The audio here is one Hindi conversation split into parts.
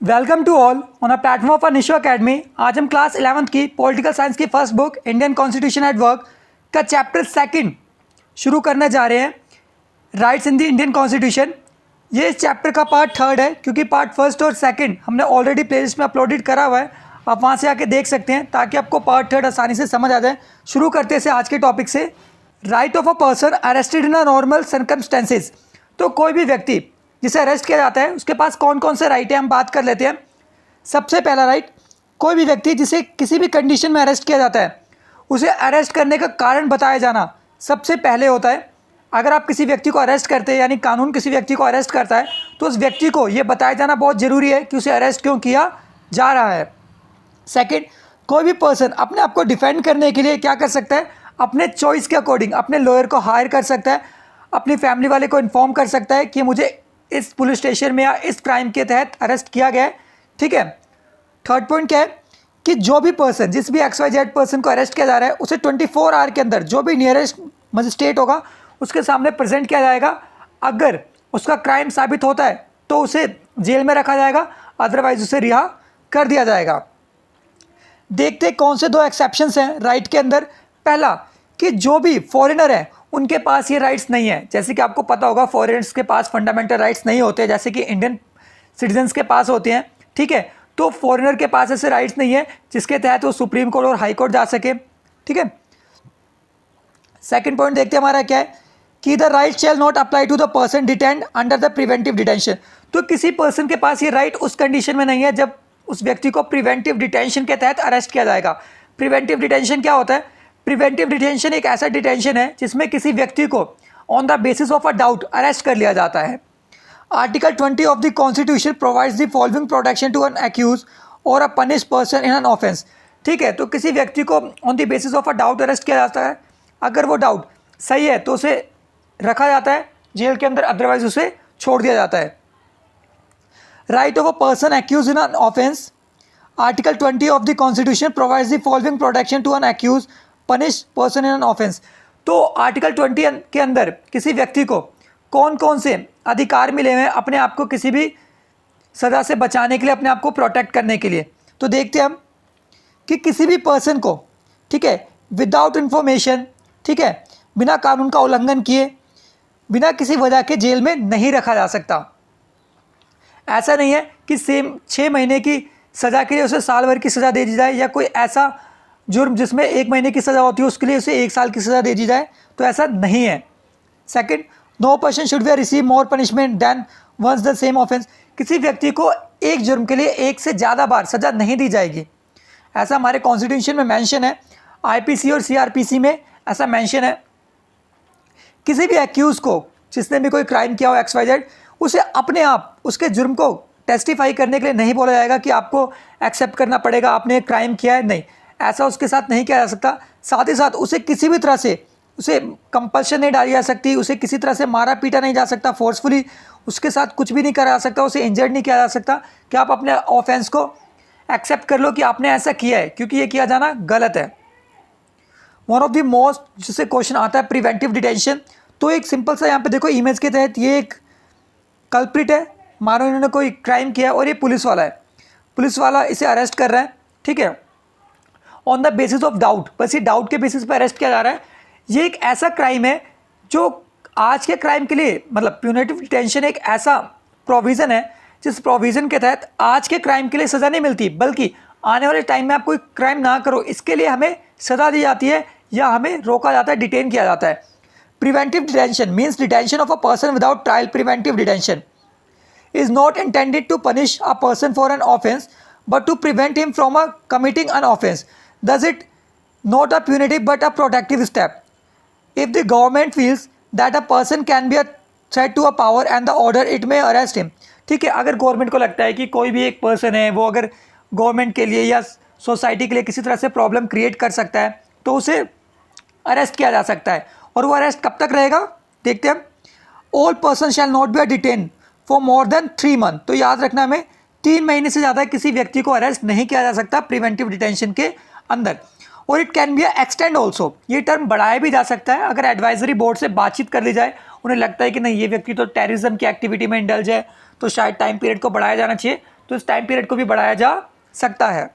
Welcome to all on a platform of Nisho academy. आज हम क्लास 11th की पॉलिटिकल साइंस की first book Indian constitution at work का चैप्टर सेकंड शुरू करने जा रहे हैं, rights in the Indian constitution. ये इस चैप्टर का पार्ट थर्ड है, क्योंकि पार्ट फर्स्ट और सेकंड हमने ऑलरेडी प्लेलिस्ट में अपलोडेड करा हुआ है। आप वहाँ से आके देख सकते हैं ताकि आपको पार्ट थर्ड आसानी से समझ आ जाए। शुरू करते हैं आज के टॉपिक से। Right of a person arrested in a normal circumstances. तो कोई भी व्यक्ति जिसे अरेस्ट किया जाता है उसके पास कौन कौन से राइट है, हम बात कर लेते हैं। सबसे पहला राइट, कोई भी व्यक्ति जिसे किसी भी कंडीशन में अरेस्ट किया जाता है उसे अरेस्ट करने का कारण बताया जाना सबसे पहले होता है। अगर आप किसी व्यक्ति को अरेस्ट करते हैं, यानी कानून किसी व्यक्ति को अरेस्ट करता है, तो उस व्यक्ति को ये बताया जाना बहुत ज़रूरी है कि उसे अरेस्ट क्यों किया जा रहा है। सेकेंड, कोई भी पर्सन अपने आप को डिफेंड करने के लिए क्या कर सकता है, अपने चॉइस के अकॉर्डिंग अपने लॉयर को हायर कर सकता है, अपनी फैमिली वाले को इन्फॉर्म कर सकता है कि मुझे इस पुलिस स्टेशन में या इस क्राइम के तहत अरेस्ट किया गया है। ठीक है। थर्ड पॉइंट क्या है कि जो भी पर्सन, जिस भी XYZ पर्सन को अरेस्ट किया जा रहा है, उसे 24 आवर के अंदर जो भी नियरेस्ट मजिस्ट्रेट होगा उसके सामने प्रेजेंट किया जाएगा। अगर उसका क्राइम साबित होता है तो उसे जेल में रखा जाएगा, अदरवाइज उसे रिहा कर दिया जाएगा। देखते कौन से दो एक्सेप्शंस हैं राइट के अंदर। पहला, कि जो भी फॉरेनर है उनके पास ये राइट्स नहीं है। जैसे कि आपको पता होगा फॉरेनर्स के पास फंडामेंटल राइट्स नहीं होते, जैसे कि इंडियन सिटीजन्स के पास होते हैं। ठीक है, तो फॉरेनर के पास ऐसे राइट्स नहीं है जिसके तहत वो सुप्रीम कोर्ट और हाई कोर्ट जा सके। ठीक है। सेकंड पॉइंट देखते हैं हमारा क्या है कि the right shall not apply to the person detained under the preventive detention. तो किसी पर्सन के पास ये राइट उस कंडीशन में नहीं है जब उस व्यक्ति को प्रिवेंटिव डिटेंशन के तहत अरेस्ट किया जाएगा। प्रिवेंटिव डिटेंशन क्या होता है? प्रिवेंटिव डिटेंशन एक ऐसा डिटेंशन है जिसमें किसी व्यक्ति को on the basis of a doubt arrest कर लिया जाता है। Article 20 of the constitution provides the following protection to an accuse और a punish person in an offence. ठीक है, तो किसी व्यक्ति को on the basis of a doubt arrest किया जाता है। अगर वो डाउट सही है तो उसे रखा जाता है जेल के अंदर, अदरवाइज उसे छोड़ दिया जाता है। Right of a person accused in an offence. Article 20 of the constitution provides the following protection to an accused punish person in an offence. तो आर्टिकल 20 के अंदर किसी व्यक्ति को कौन कौन से अधिकार मिले हुए हैं अपने आप को किसी भी सज़ा से बचाने के लिए, अपने आप को प्रोटेक्ट करने के लिए। तो देखते हैं हम कि किसी भी पर्सन को, ठीक है, विदाउट इन्फॉर्मेशन, ठीक है, बिना कानून का उल्लंघन किए, बिना किसी वजह के जेल में नहीं रखा जा सकता। ऐसा नहीं है कि सेम 6 महीने की सज़ा के लिए उसे साल भर की सज़ा दे दी जाए, या कोई ऐसा जुर्म जिसमें 1 महीने की सज़ा होती है उसके लिए उसे 1 साल की सज़ा दे दी जाए, तो ऐसा नहीं है। Second, no person should be receive more punishment than once the same offence. किसी व्यक्ति को एक जुर्म के लिए 1 से ज़्यादा बार सज़ा नहीं दी जाएगी, ऐसा हमारे कॉन्स्टिट्यूशन में मेंशन है। IPC और CRPC में ऐसा मेंशन है। किसी भी एक्यूज़ को जिसने भी कोई क्राइम किया हो XYZ, उसे अपने आप उसके जुर्म को टेस्टिफाई करने के लिए नहीं बोला जाएगा कि आपको एक्सेप्ट करना पड़ेगा आपने क्राइम किया है, नहीं, ऐसा उसके साथ नहीं किया जा सकता। साथ ही साथ उसे किसी भी तरह से उसे कंपल्शन नहीं डाली जा सकती, उसे किसी तरह से मारा पीटा नहीं जा सकता, फोर्सफुली उसके साथ कुछ भी नहीं करा जा सकता, उसे इंजर्ड नहीं किया जा सकता कि आप अपने ऑफेंस को एक्सेप्ट कर लो कि आपने ऐसा किया है, क्योंकि ये किया जाना गलत है। वन ऑफ द मोस्ट जिससे क्वेश्चन आता है प्रिवेंटिव डिटेंशन। तो एक सिंपल सा यहाँ पे देखो इमेज के तहत, ये एक कल्प्रिट है, मानो इन्होंने कोई क्राइम किया और ये पुलिस वाला है, पुलिस वाला इसे अरेस्ट कर रहा है। ठीक है, on the basis of doubt, बस ये डाउट के बेसिस पर अरेस्ट किया जा रहा है। ये एक ऐसा क्राइम है जो आज के क्राइम के लिए, मतलब प्यूनिटिव डिटेंशन एक ऐसा प्रोविज़न है जिस प्रोविज़न के तहत आज के क्राइम के लिए सज़ा नहीं मिलती, बल्कि आने वाले टाइम में आप कोई क्राइम ना करो इसके लिए हमें सज़ा दी जाती है या हमें रोका जाता है, डिटेन किया जाता है। Preventive detention means detention of a person without trial. Preventive detention is not intended to punish a person for an offense but to prevent him from committing an offense. Thus it not a punitive but a protective step. If the government feels that a person can be a threat to a power and the order, it may arrest him. ठीक है, अगर गवर्नमेंट को लगता है कि कोई भी एक पर्सन है वो अगर गवर्नमेंट के लिए या सोसाइटी के लिए किसी तरह से प्रॉब्लम क्रिएट कर सकता है तो उसे अरेस्ट किया जा सकता है। और वो अरेस्ट कब तक रहेगा देखते हैं। All person shall not be detain for more than 3 month. तो याद रखना हमें 3 महीने से ज़्यादा किसी व्यक्ति को अरेस्ट नहीं किया जा सकता प्रिवेंटिव डिटेंशन के अंदर। और it can be extend also, ये टर्म बढ़ाया भी जा सकता है अगर एडवाइजरी बोर्ड से बातचीत कर ली जाए, उन्हें लगता है कि नहीं ये व्यक्ति तो टेररिज्म की एक्टिविटी में इंडल्ज है तो शायद टाइम पीरियड को बढ़ाया जाना चाहिए, तो इस टाइम पीरियड को भी बढ़ाया जा सकता है।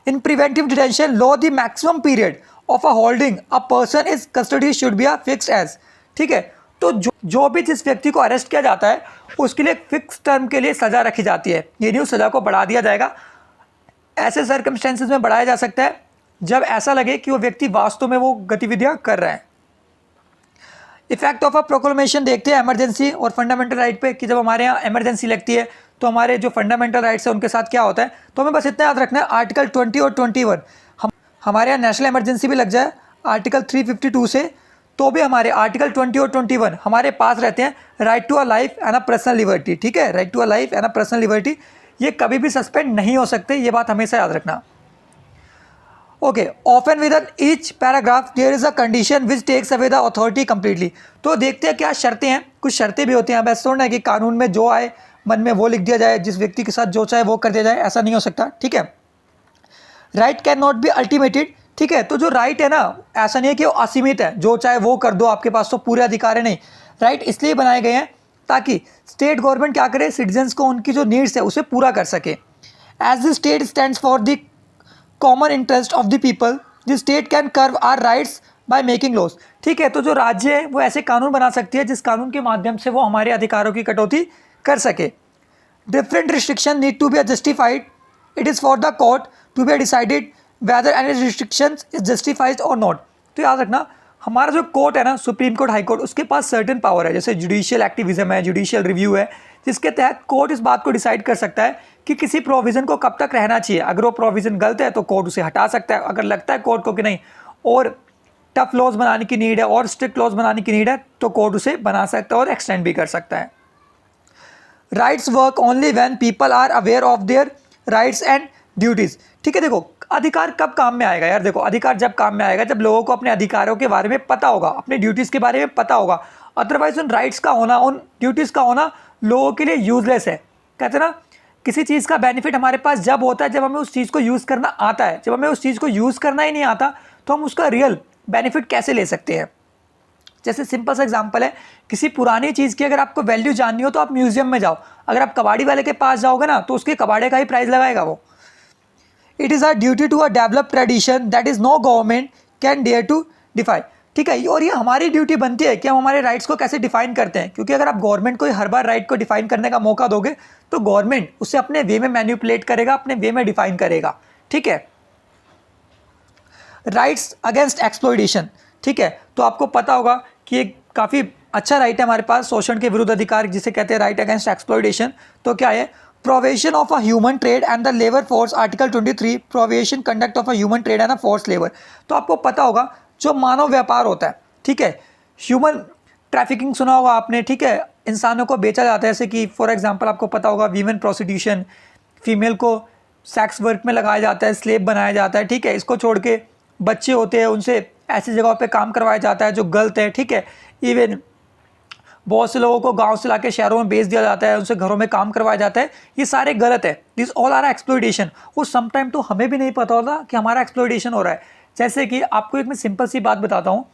In preventive detention law the maximum period of a holding a person is custody should be a fixed age, ठीक है। तो जो भी जिस व्यक्ति को अरेस्ट किया जाता है उसके लिए फिक्स टर्म के लिए सज़ा रखी जाती है, ये नहीं उस सज़ा को बढ़ा दिया जाएगा। ऐसे सर्कमस्टेंसेस में बढ़ाया जा सकता है जब ऐसा लगे कि वो व्यक्ति वास्तव में वो गतिविधियां कर रहा है। इफेक्ट ऑफ अ प्रोक्लेमेशन देखते हैं इमरजेंसी और फंडामेंटल राइट पे, कि जब हमारे यहाँ इमरजेंसी लगती है तो हमारे जो फंडामेंटल राइट्स है उनके साथ क्या होता है। तो हमें बस इतना याद रखना है, आर्टिकल 20 और 21 हमारे यहाँ नेशनल इमरजेंसी भी लग जाए आर्टिकल 352 से, तो भी हमारे आर्टिकल 20 और 21 हमारे पास रहते हैं। Right to a life and a personal liberty, ठीक है, right to a life and a personal liberty, ये कभी भी सस्पेंड नहीं हो सकते, ये बात हमेशा याद रखना। Okay, often with each paragraph there is a condition which takes away the authority completely. तो देखते हैं क्या शर्तें हैं, कुछ शर्तें भी होती हैं। बस थोड़ा है कि कानून में जो आए मन में वो लिख दिया जाए, जिस व्यक्ति के साथ जो चाहे वो कर दिया जाए, ऐसा नहीं हो सकता, ठीक है। राइट कैन नॉट बी अल्टीमेटेड, ठीक है। तो जो राइट है ना, ऐसा नहीं है कि वो असीमित है, जो चाहे वो कर दो, आपके पास तो पूरे अधिकार है, नहीं। राइट इसलिए बनाए गए हैं ताकि स्टेट गवर्नमेंट क्या करे, सिटीजन्स को उनकी जो नीड्स है उसे पूरा कर सके। As the state stands for the common interest of the people the state can curb our rights by making laws, ठीक है। तो जो राज्य है वो ऐसे कानून बना सकती है जिस कानून के माध्यम से वो हमारे अधिकारों की कटौती कर सके। Different restriction need to be justified, it is for the court to be decided whether any restriction is justified और नॉट। तो याद रखना, हमारा जो कोर्ट है ना, सुप्रीम कोर्ट, हाई कोर्ट, उसके पास सर्टेन पावर है, जैसे जुडिशियल एक्टिविज्म है, जुडिशियल रिव्यू है, जिसके तहत कोर्ट इस बात को डिसाइड कर सकता है कि किसी प्रोविज़न को कब तक रहना चाहिए। अगर वो प्रोविज़न गलत है तो कोर्ट उसे हटा सकता है। अगर लगता है कोर्ट को कि नहीं और टफ लॉज बनाने की नीड है और स्ट्रिक्ट लॉज बनाने की नीड है, तो कोर्ट उसे बना सकता है और एक्सटेंड भी कर सकता है। Rights work only when people are aware of their rights and duties, ठीक है। देखो अधिकार कब काम में आएगा यार, देखो अधिकार जब काम में आएगा जब लोगों को अपने अधिकारों के बारे में पता होगा, अपने ड्यूटीज़ के बारे में पता होगा। अदरवाइज उन राइट्स का होना, उन ड्यूटीज़ का होना लोगों के लिए यूजलेस है। कहते हैं ना, किसी चीज़ का बेनिफिट हमारे पास जब होता है जब हमें उस चीज़ को यूज़ करना आता है। जब हमें उस चीज़ को यूज़ करना ही नहीं आता तो हम उसका रियल बेनिफिट कैसे ले सकते हैं। जैसे सिंपल सा एग्जांपल है, किसी पुरानी चीज़ की अगर आपको वैल्यू जाननी हो तो आप म्यूजियम में जाओ। अगर आप कबाड़ी वाले के पास जाओगे ना तो उसके कबाड़े का ही प्राइस लगाएगा वो। It is a duty to a develop tradition that is no government can dare to defy, ठीक है। और ये हमारी ड्यूटी बनती है कि हम हमारे राइट्स को कैसे डिफाइन करते हैं, क्योंकि अगर आप गवर्नमेंट को हर बार राइट को डिफाइन करने का मौका दोगे तो गवर्नमेंट उसे अपने वे में मैनिपुलेट करेगा, अपने वे में डिफाइन करेगा, ठीक है। राइट्स अगेंस्ट एक्सप्लॉयटेशन, ठीक है। तो आपको पता होगा कि एक काफ़ी अच्छा राइट है हमारे पास, शोषण के विरुद्ध अधिकार, जिसे कहते हैं राइट अगेंस्ट एक्सप्लॉयटेशन। तो क्या है, provision of a human trade and the labour force, article 23, provision conduct of a human trade and a force labour. तो आपको पता होगा जो मानव व्यापार होता है, ठीक है, ह्यूमन ट्रैफिकिंग सुना होगा आपने, ठीक है, इंसानों को बेचा जाता है। जैसे कि फॉर एग्जांपल आपको पता होगा वीमेन प्रोस्टिट्यूशन, फीमेल को सेक्स वर्क में लगाया जाता है, स्लेव बनाया जाता है, ठीक है। इसको छोड़ के बच्चे होते हैं उनसे ऐसी जगहों पे काम करवाया जाता है जो गलत है, ठीक है। इवन बहुत से लोगों को गांव से लाके शहरों में बेच दिया जाता है, उनसे घरों में काम करवाया जाता है, ये सारे गलत है। This all are exploitation. वो समटाइम तो हमें भी नहीं पता होता कि हमारा एक्सप्लॉयटेशन हो रहा है। जैसे कि आपको एक मैं सिंपल सी बात बताता हूँ,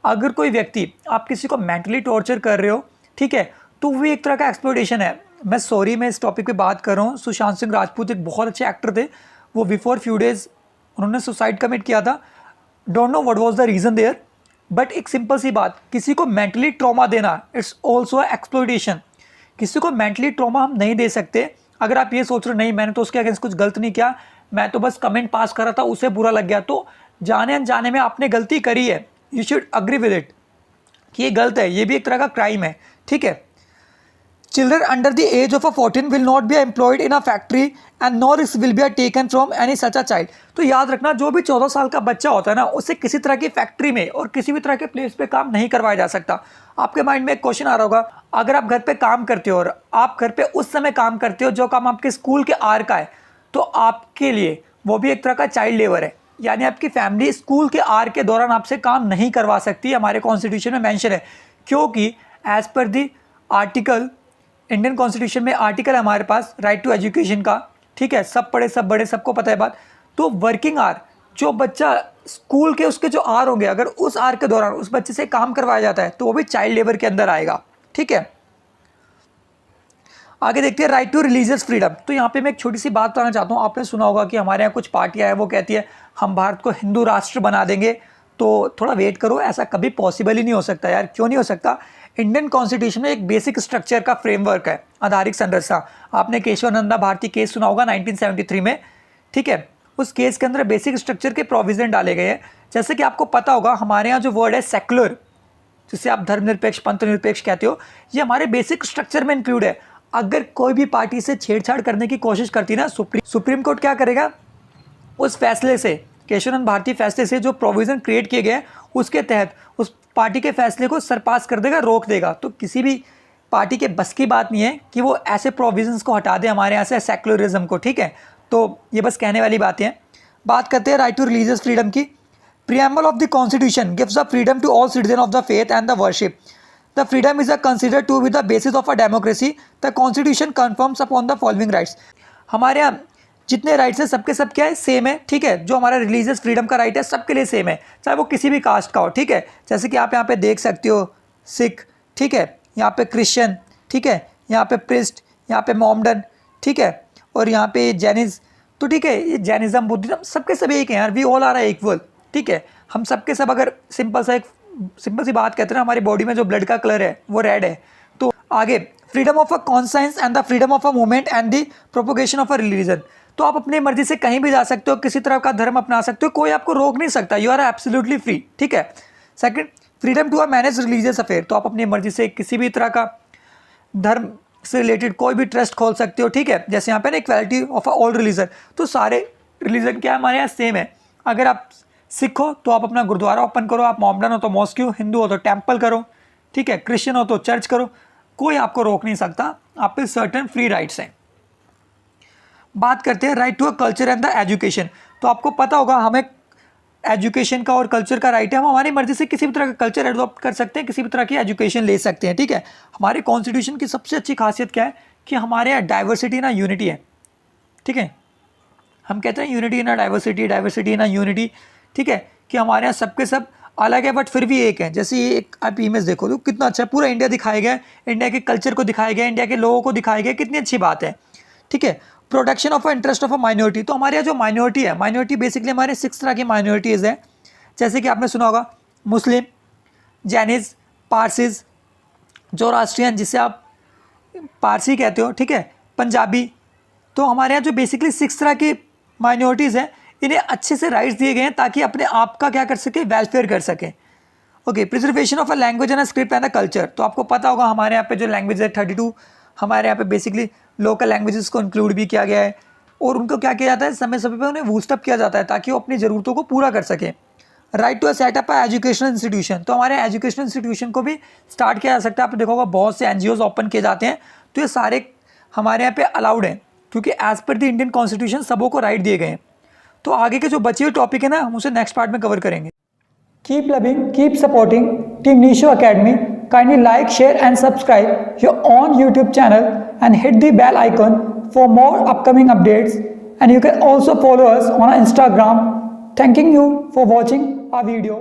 अगर कोई व्यक्ति, आप किसी को मेंटली टॉर्चर कर रहे हो, ठीक है, तो वो एक तरह का एक्सप्लॉयटेशन है। मैं इस टॉपिक पे बात कर रहा हूँ। सुशांत सिंह राजपूत एक बहुत अच्छे एक्टर थे, वो बिफोर फ्यू डेज उन्होंने सुसाइड कमिट किया था। Don't know what was the reason there, but एक सिंपल सी बात, किसी को मेंटली ट्रॉमा देना इट्स ऑल्सो एक्सप्लॉयटेशन। किसी को मेंटली ट्रॉमा हम नहीं दे सकते। अगर आप ये सोच रहे हो नहीं मैंने तो उसके अगेंस्ट कुछ गलत नहीं किया, मैं तो बस कमेंट पास कर रहा था, उसे बुरा लग गया, तो जाने अनजाने में आपने गलती करी है, you should agree with it कि ये गलत है, ये भी एक तरह का क्राइम है, ठीक है। Children under the age of 14 will not be employed in a factory and no risk will be taken from any such a child। तो याद रखना, जो भी 14 साल का बच्चा होता है ना, उसे किसी तरह की फैक्ट्री में और किसी भी तरह के प्लेस पे काम नहीं करवाया जा सकता। आपके माइंड में एक क्वेश्चन आ रहा होगा, अगर आप घर पे काम करते हो और आप घर पे उस समय काम करते हो जो काम आपके स्कूल के आर का है, तो आपके लिए वो भी एक तरह का चाइल्ड लेबर है। यानी आपकी फैमिली स्कूल के आर के दौरान आपसे काम नहीं करवा सकती, हमारे कॉन्स्टिट्यूशन में मेंशन है। क्योंकि as per the article, Indian constitution में आर्टिकल है हमारे पास राइट टू एजुकेशन का, ठीक है, सब पढ़े सब बड़े, सबको पता है बात। तो वर्किंग आर, जो बच्चा स्कूल के उसके जो आर होंगे, अगर उस आर के दौरान उस बच्चे से काम करवाया जाता है तो वो भी चाइल्ड लेबर के अंदर आएगा, ठीक है। आगे देखते हैं राइट टू रिलीजियस फ्रीडम। तो यहाँ पे मैं एक छोटी सी बात बताना चाहता हूँ। आपने सुना होगा कि हमारे यहाँ कुछ पार्टियाँ हैं वो कहती है हम भारत को हिंदू राष्ट्र बना देंगे। तो थोड़ा वेट करो, ऐसा कभी पॉसिबल ही नहीं हो सकता यार। क्यों नहीं हो सकता? इंडियन कॉन्स्टिट्यूशन में एक बेसिक स्ट्रक्चर का फ्रेमवर्क है, आधारिक संरचना। आपने केशवानंदा भारती केस सुना होगा 1973 में, ठीक है। उस केस के अंदर बेसिक स्ट्रक्चर के प्रोविजन डाले गए हैं। जैसे कि आपको पता होगा हमारे यहाँ जो वर्ड है सेक्युलर, जिसे आप धर्मनिरपेक्ष पंथ निरपेक्ष कहते हो, ये हमारे बेसिक स्ट्रक्चर में इंक्लूड है। अगर कोई भी पार्टी से छेड़छाड़ करने की कोशिश करती है ना, सुप्रीम कोर्ट क्या करेगा? उस फैसले से, केशवानंद भारती फैसले से जो प्रोविज़न क्रिएट किए गए उसके तहत उस पार्टी के फैसले को सरपास कर देगा, रोक देगा। तो किसी भी पार्टी के बस की बात नहीं है कि वो ऐसे प्रोविजंस को हटा दे हमारे यहाँ से, सेक्युलरिज्म को, ठीक है। तो ये बस कहने वाली बातें हैं। बात करते हैं राइट टू रिलीजियस फ्रीडम की। Preamble of the Constitution gives the freedom to all citizens of the faith and the worship. The freedom is considered to be the basis of a democracy. The Constitution confirms upon the following rights. हमारे यहाँ जितने राइट्स हैं सबके सब क्या है? सेम है, ठीक है। जो हमारा रिलीजियस फ्रीडम का राइट है सबके लिए सेम है, चाहे वो किसी भी कास्ट का हो, ठीक है। जैसे कि आप यहाँ पे देख सकते हो सिख, ठीक है, यहाँ पे क्रिश्चियन, ठीक है, यहाँ पे प्रिस्ट, यहाँ पे मोमडन, ठीक है, और यहाँ पे जैनिज़। तो ठीक है, ये जैनिज़्म, बुद्धिज़्म सबके सब एक हैं यार। वी ऑल आर इक्वल, ठीक है। हम सबके सब अगर सिंपल सी बात कहते हैं ना, हमारी बॉडी में जो ब्लड का कलर है वो रेड है। तो आगे freedom of a conscience and the freedom of a movement and the propagation of a religion. तो आप अपनी मर्जी से कहीं भी जा सकते हो, किसी तरह का धर्म अपना सकते हो, कोई आपको रोक नहीं सकता। यू आर एब्सोल्युटली फ्री, ठीक है। Second, freedom to a manage religious affair. तो आप अपनी मर्जी से किसी भी तरह का धर्म से रिलेटेड कोई भी ट्रस्ट खोल सकते हो, ठीक है। जैसे यहाँ पे ना equality of a all religion, तो सारे रिलीजन क्या हमारे यहाँ सेम है। अगर आप सिख हो तो आप अपना गुरुद्वारा ओपन करो, आप मोमडन हो तो मॉस्क, हिंदू हो तो टेम्पल करो, ठीक है, क्रिश्चियन हो तो चर्च करो, कोई आपको रोक नहीं सकता। आप पे सर्टेन फ्री राइट्स हैं। बात करते हैं right to a culture and the education. तो आपको पता होगा हमें एजुकेशन का और कल्चर का राइट है। हम हमारी मर्जी से किसी भी तरह का कल्चर एडॉप्ट कर सकते हैं, किसी भी तरह की एजुकेशन ले सकते हैं, ठीक है। हमारे कॉन्स्टिट्यूशन की सबसे अच्छी खासियत क्या है कि हमारे यहाँ डाइवर्सिटी ना यूनिटी है, ठीक है। हम कहते हैं यूनिटी ना डाइवर्सिटी, डाइवर्सिटी ना यूनिटी, ठीक है, कि हमारे यहाँ सबके सब अलग है बट फिर भी एक है। जैसे ये एक आप इमेज देखो तो कितना अच्छा है, पूरा इंडिया दिखाया गया है, इंडिया के कल्चर को दिखाया गया है, इंडिया के लोगों को दिखाया गया है, कितनी अच्छी बात है, ठीक है। Protection of interest of a minority. तो हमारे यहाँ जो माइनॉरिटी है, माइनॉरिटी बेसिकली हमारे 6 तरह की माइनॉरिटीज़ हैं। जैसे कि आपने सुना होगा मुस्लिम, जैनिज़, पारसीज, जोरास्ट्रियन जिसे आप पारसी कहते हो, ठीक है, पंजाबी। तो हमारे यहाँ जो बेसिकली 6 तरह की माइनॉरिटीज़ हैं, इन्हें अच्छे से राइट्स दिए गए हैं ताकि अपने आप का क्या कर सके, वेलफेयर कर सकें। Okay, preservation of a language and a script and a culture. तो आपको पता होगा हमारे यहाँ पे जो लैंग्वेज है 32, हमारे यहाँ पे बेसिकली लोकल लैंग्वेजेस को इंक्लूड भी किया गया है, और उनको क्या किया जाता है, समय समय पर उन्हें बूस्टअप किया जाता है ताकि वो अपनी ज़रूरतों को पूरा कर सकें। Right to a set up a educational institution. तो हमारे एजुकेशनल इंस्टीट्यूशन को भी स्टार्ट किया जा सकता है। आपने देखा होगा बहुत से NGOs ओपन किए जाते हैं, तो ये सारे हमारे यहाँ पे अलाउड हैं क्योंकि एज पर द इंडियन कॉन्स्टिट्यूशन सबों को राइट दिए गए हैं। तो आगे के जो बचे हुए टॉपिक है ना, हम उसे नेक्स्ट पार्ट में कवर करेंगे। Keep loving, keep supporting team Nisho academy. Kindly like, share and subscribe your on YouTube channel and hit the bell icon for more upcoming updates, and you can also follow us on Instagram. Thanking you for watching our video.